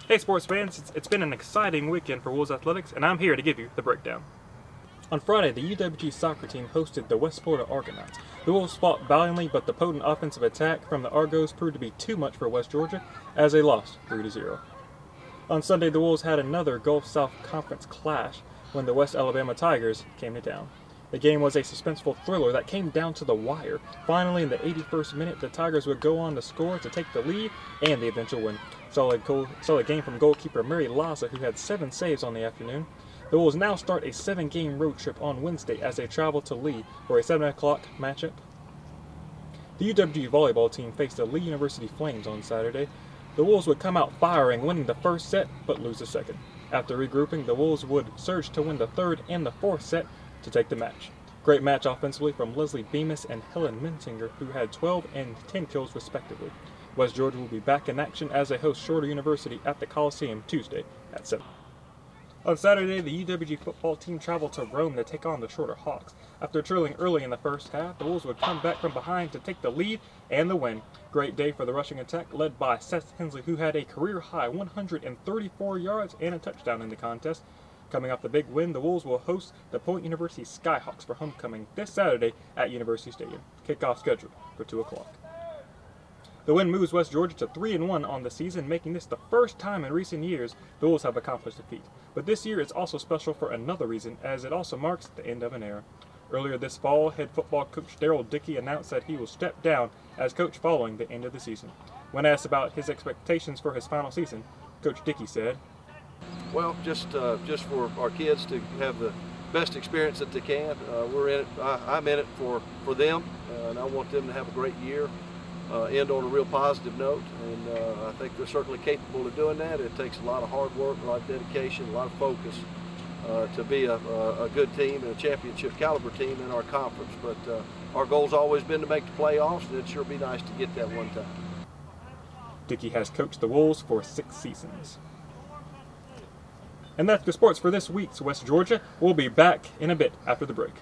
Hey sports fans, it's been an exciting weekend for Wolves Athletics, and I'm here to give you the breakdown. On Friday, the UWG soccer team hosted the West Florida Argonauts. The Wolves fought valiantly, but the potent offensive attack from the Argos proved to be too much for West Georgia as they lost 3-0. On Sunday, the Wolves had another Gulf South Conference clash when the West Alabama Tigers came to town. The game was a suspenseful thriller that came down to the wire. Finally, in the 81st minute, the Tigers would go on to score to take the lead and the eventual win. Solid game from goalkeeper Mary Laza, who had 7 saves on the afternoon. The Wolves now start a 7-game road trip on Wednesday as they travel to Lee for a 7 o'clock matchup. The UWG volleyball team faced the Lee University Flames on Saturday. The Wolves would come out firing, winning the first set, but lose the second. After regrouping, the Wolves would surge to win the third and the fourth set to take the match. Great match offensively from Leslie Bemis and Helen Mintinger, who had 12 and 10 kills respectively. West Georgia will be back in action as they host Shorter University at the Coliseum Tuesday at 7. On Saturday, the UWG football team traveled to Rome to take on the Shorter Hawks. After trailing early in the first half, the Wolves would come back from behind to take the lead and the win. Great day for the rushing attack, led by Seth Hensley, who had a career-high 134 yards and a touchdown in the contest. Coming off the big win, the Wolves will host the Point University Skyhawks for homecoming this Saturday at University Stadium. Kickoff scheduled for 2 o'clock. The win moves West Georgia to 3-1 on the season, making this the first time in recent years the Wolves have accomplished a feat. But this year is also special for another reason, as it also marks the end of an era. Earlier this fall, head football coach Daryl Dickey announced that he will step down as coach following the end of the season. When asked about his expectations for his final season, Coach Dickey said, "Well, just for our kids to have the best experience that they can. We're in it. I'm in it for them, and I want them to have a great year. End on a real positive note, and I think they're certainly capable of doing that. It takes a lot of hard work, a lot of dedication, a lot of focus to be a good team and a championship caliber team in our conference. But our goal's always been to make the playoffs, and it'd sure be nice to get that one time." Dickey has coached the Wolves for 6 seasons. And that's the sports for this week's West Georgia. We'll be back in a bit after the break.